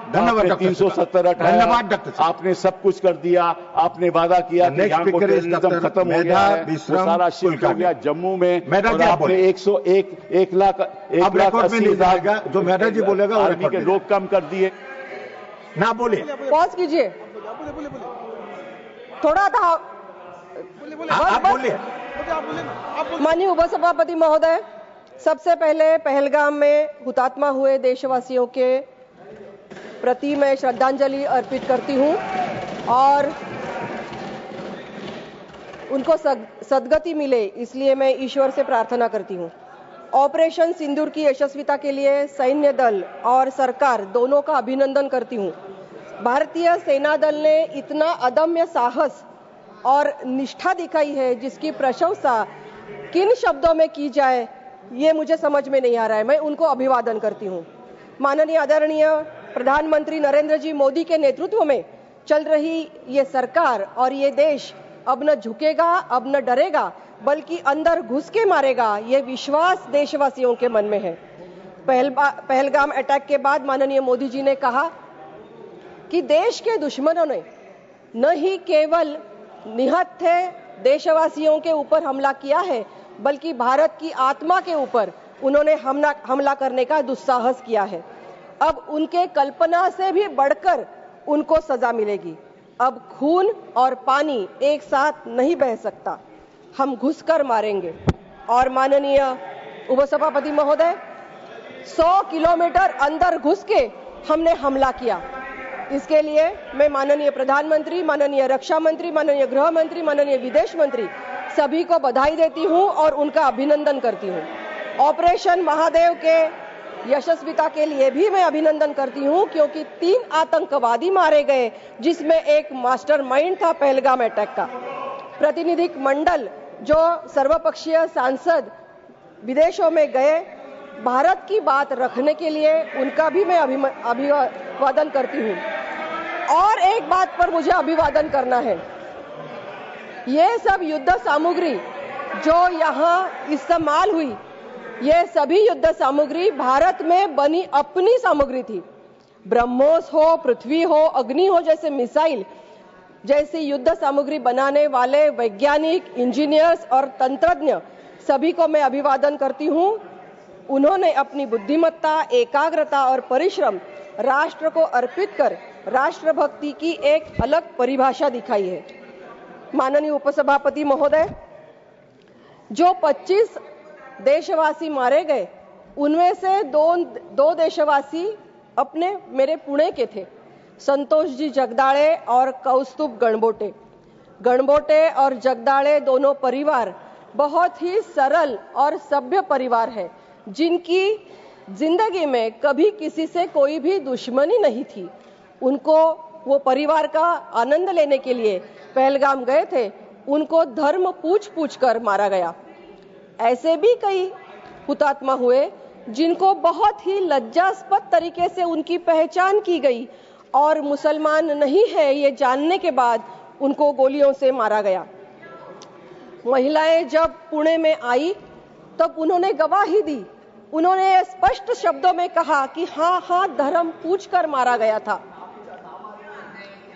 धन्यवाद डॉक्टर 370 हटाया, धन्यवाद डॉक्टर साहब। आपने सब कुछ कर दिया। आपने वादा किया कि यहाँ को टेररिज्म खत्म हो गया है, वो सारा शिफ्ट हो गया जम्मू में, और आपने 1 लाख 80,000 जो मेधा जी बोलेगा आर्मी के लोग कम कर दिए। ना बोले, पॉज कीजिए थोड़ा था। आप बोलिए। माननीय उपसभापति महोदय, सबसे पहले पहलगाम में हुतात्मा हुए देशवासियों के प्रति मैं श्रद्धांजलि अर्पित करती हूं और उनको सद्गति मिले इसलिए मैं ईश्वर से प्रार्थना करती हूं। ऑपरेशन सिंदूर की यशस्विता के लिए सैन्य दल और सरकार दोनों का अभिनंदन करती हूं। भारतीय सेना दल ने इतना अदम्य साहस और निष्ठा दिखाई है जिसकी प्रशंसा किन शब्दों में की जाए ये मुझे समझ में नहीं आ रहा है। मैं उनको अभिवादन करती हूं। माननीय आदरणीय प्रधानमंत्री नरेंद्र जी मोदी के नेतृत्व में चल रही ये सरकार और ये देश अब न झुकेगा, अब न डरेगा, बल्कि अंदर घुस के मारेगा, ये विश्वास देशवासियों के मन में है। पहलगाम अटैक के बाद माननीय मोदी जी ने कहा कि देश के दुश्मनों ने न ही केवल निहत्थे देशवासियों के ऊपर हमला किया है, बल्कि भारत की आत्मा के ऊपर उन्होंने हमला करने का दुस्साहस किया है। अब उनके कल्पना से भी बढ़कर उनको सजा मिलेगी। अब खून और पानी एक साथ नहीं बह सकता, हम घुसकर मारेंगे। और माननीय उपसभापति महोदय, 100 किलोमीटर अंदर घुस के हमने हमला किया। इसके लिए मैं माननीय प्रधानमंत्री, माननीय रक्षा मंत्री, माननीय गृह मंत्री, माननीय विदेश मंत्री सभी को बधाई देती हूं और उनका अभिनंदन करती हूं। ऑपरेशन महादेव के यशस्विता के लिए भी मैं अभिनंदन करती हूं, क्योंकि 3 आतंकवादी मारे गए, जिसमें एक मास्टरमाइंड था पहलगाम अटैक का। प्रतिनिधिक मंडल जो सर्वपक्षीय सांसद विदेशों में गए, भारत की बात रखने के लिए उनका भी मैं अभिवादन करती हूं। और एक बात पर मुझे अभिवादन करना है, ये सब युद्ध सामग्री जो यहाँ इस्तेमाल हुई, ये सभी युद्ध सामग्री भारत में बनी अपनी सामग्री थी। ब्रह्मोस हो, पृथ्वी हो, अग्नि हो जैसे मिसाइल जैसी युद्ध सामग्री बनाने वाले वैज्ञानिक, इंजीनियर्स और तंत्रज्ञ सभी को मैं अभिवादन करती हूं। उन्होंने अपनी बुद्धिमत्ता, एकाग्रता और परिश्रम राष्ट्र को अर्पित कर राष्ट्रभक्ति की एक अलग परिभाषा दिखाई है। माननीय उपसभापति महोदय, जो 25 देशवासी मारे गए, उनमें से दो देशवासी अपने मेरे पुणे के थे, संतोष जी जगदाळे और कौस्तुभ गणबोटे। गणबोटे और जगदाळे दोनों परिवार बहुत ही सरल और सभ्य परिवार है, जिनकी जिंदगी में कभी किसी से कोई भी दुश्मनी नहीं थी। उनको वो परिवार का आनंद लेने के लिए पहलगाम गए थे, उनको धर्म पूछ कर मारा गया। ऐसे भी कई हुतात्मा हुए जिनको बहुत ही लज्जास्पद तरीके से उनकी पहचान की गई और मुसलमान नहीं है ये जानने के बाद उनको गोलियों से मारा गया। महिलाएं जब पुणे में आई तब उन्होंने गवाही दी। उन्होंने स्पष्ट शब्दों में कहा कि हाँ, धर्म पूछकर मारा गया था।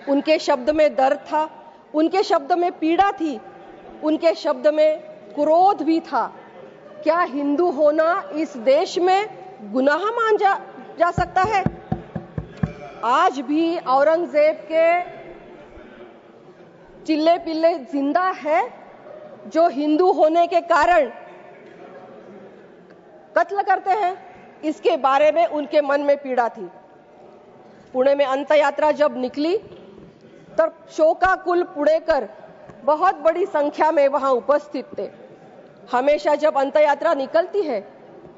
उनके शब्द में दर्द था, उनके शब्द में पीड़ा थी, उनके शब्द में क्रोध भी था। क्या हिंदू होना इस देश में गुनाह मान जा सकता है? आज भी औरंगजेब के चिल्ले पिल्ले जिंदा है, जो हिंदू होने के कारण कत्ल करते हैं। इसके बारे में उनके मन में पीड़ा थी। पुणे में अंत यात्रा जब निकली तब शोकाकुल पुणेकर बहुत बड़ी संख्या में वहां उपस्थित थे। हमेशा जब अंत यात्रा निकलती है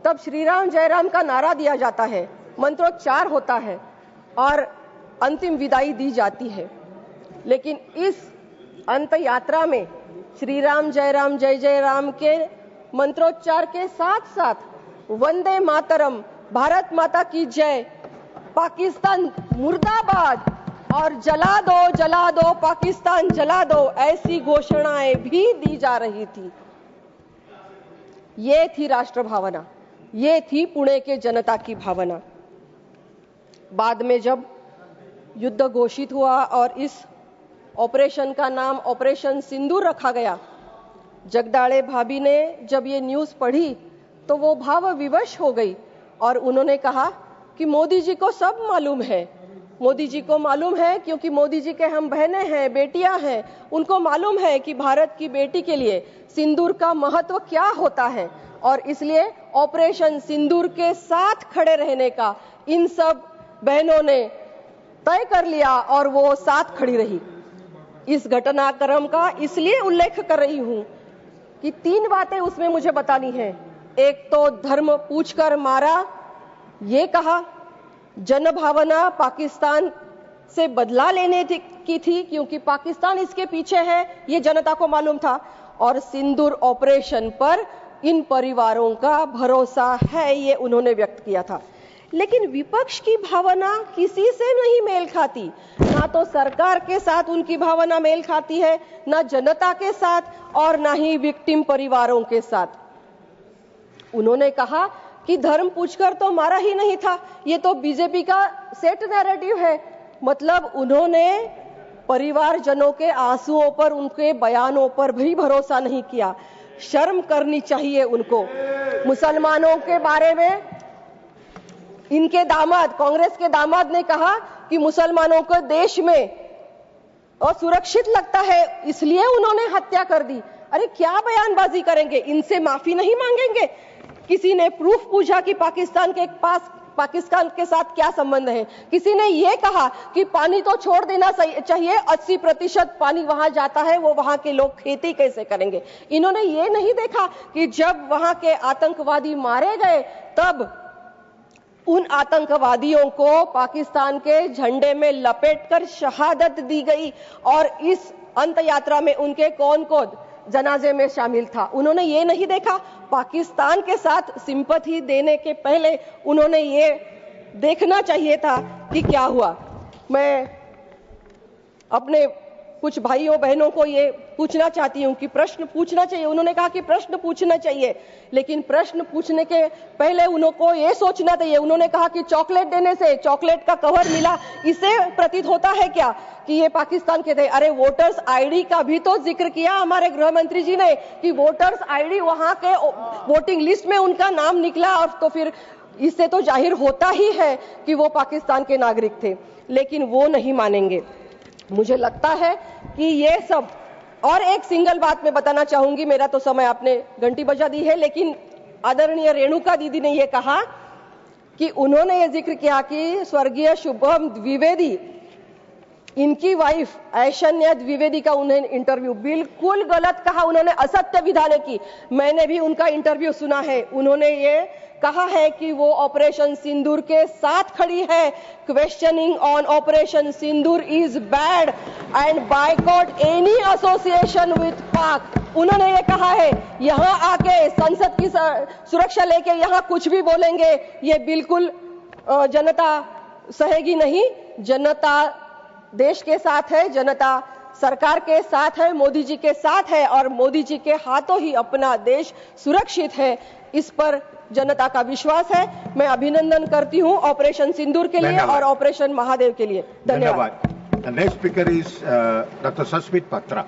तब श्री राम जय राम का नारा दिया जाता है, मंत्रोच्चार होता है और अंतिम विदाई दी जाती है। लेकिन इस अंत यात्रा में श्री राम जय जय राम के मंत्रोच्चार के साथ साथ वंदे मातरम, भारत माता की जय, पाकिस्तान मुर्दाबाद और जला दो पाकिस्तान जला दो, ऐसी घोषणाएं भी दी जा रही थी। ये थी राष्ट्र भावना, ये थी पुणे के जनता की भावना। बाद में जब युद्ध घोषित हुआ और इस ऑपरेशन का नाम ऑपरेशन सिंदूर रखा गया। जगदाळे भाभी ने जब ये न्यूज़ पढ़ी तो वो भाव विवश हो गई और उन्होंने कहा कि मोदी जी को सब मालूम है, मोदी जी को मालूम है क्योंकि मोदी जी के हम बहनें हैं, बेटियां हैं, उनको मालूम है कि भारत की बेटी के लिए सिंदूर का महत्व क्या होता है और इसलिए ऑपरेशन सिंदूर के साथ खड़े रहने का इन सब बहनों ने तय कर लिया और वो साथ खड़ी रही। इस घटनाक्रम का इसलिए उल्लेख कर रही हूं कि 3 बातें उसमें मुझे बतानी है। एक तो धर्म पूछकर मारा, ये कहा, जनभावना पाकिस्तान से बदला लेने की थी क्योंकि पाकिस्तान इसके पीछे है, ये जनता को मालूम था, और सिंदूर ऑपरेशन पर इन परिवारों का भरोसा है, ये उन्होंने व्यक्त किया था। लेकिन विपक्ष की भावना किसी से नहीं मेल खाती, ना तो सरकार के साथ उनकी भावना मेल खाती है, ना जनता के साथ और ना ही विक्टिम परिवारों के साथ। उन्होंने कहा कि धर्म पूछकर तो मारा ही नहीं था, ये तो बीजेपी का सेट नैरेटिव है। मतलब उन्होंने परिवारजनों के आंसुओं पर, उनके बयानों पर भी भरोसा नहीं किया। शर्म करनी चाहिए उनको। मुसलमानों के बारे में इनके दामाद, कांग्रेस के दामाद ने कहा कि मुसलमानों को देश में असुरक्षित लगता है इसलिए उन्होंने हत्या कर दी। अरे क्या बयानबाजी करेंगे, इनसे माफी नहीं मांगेंगे? किसी ने प्रूफ पूछा कि पाकिस्तान के साथ क्या संबंध है? किसी ने यह कहा कि पानी तो छोड़ देना चाहिए, 80% पानी वहां जाता है, वो वहां के लोग खेती कैसे करेंगे? इन्होंने ये नहीं देखा कि जब वहां के आतंकवादी मारे गए तब उन आतंकवादियों को पाकिस्तान के झंडे में लपेटकर शहादत दी गई और इस अंत यात्रा में उनके कौन-कौन जनाजे में शामिल था। उन्होंने ये नहीं देखा। पाकिस्तान के साथ सिंपैथी देने के पहले उन्होंने ये देखना चाहिए था कि क्या हुआ। मैं अपने कुछ भाइयों बहनों को ये पूछना चाहती हूँ कि प्रश्न पूछना चाहिए। उन्होंने कहा कि प्रश्न पूछना चाहिए, लेकिन प्रश्न पूछने के पहले उनको ये सोचना चाहिए। उन्होंने कहा कि चॉकलेट देने से चॉकलेट का कवर मिला, इससे प्रतीत होता है क्या कि ये पाकिस्तान के थे? अरे वोटर्स आईडी का भी तो जिक्र किया हमारे गृह मंत्री जी ने कि वोटर्स आईडी वहां के वोटिंग लिस्ट में उनका नाम निकला, और तो फिर इससे तो जाहिर होता ही है कि वो पाकिस्तान के नागरिक थे। लेकिन वो नहीं मानेंगे। मुझे लगता है कि ये सब, और एक सिंगल बात मैं बताना चाहूंगी, मेरा तो समय आपने घंटी बजा दी है, लेकिन आदरणीय रेणुका दीदी ने यह कहा कि उन्होंने ये जिक्र किया कि स्वर्गीय शुभम द्विवेदी, इनकी वाइफ ऐशन्या द्विवेदी का उन्हें इंटरव्यू बिल्कुल गलत कहा, उन्होंने असत्य विधाने की। मैंने भी उनका इंटरव्यू सुना है। उन्होंने ये कहा है कि वो ऑपरेशन सिंदूर के साथ खड़ी है। Questioning on operation Sindoor is bad and boycott any association with पाक। उन्होंने ये कहा है, यहाँ आके संसद की सुरक्षा लेके यहाँ कुछ भी बोलेंगे, ये बिल्कुल जनता सहेगी नहीं। जनता देश के साथ है, जनता सरकार के साथ है, मोदी जी के साथ है, और मोदी जी के हाथों ही अपना देश सुरक्षित है। इस पर जनता का विश्वास है। मैं अभिनंदन करती हूं ऑपरेशन सिंदूर के लिए और ऑपरेशन महादेव के लिए। धन्यवाद। Next speaker is doctor Sasmit Patra.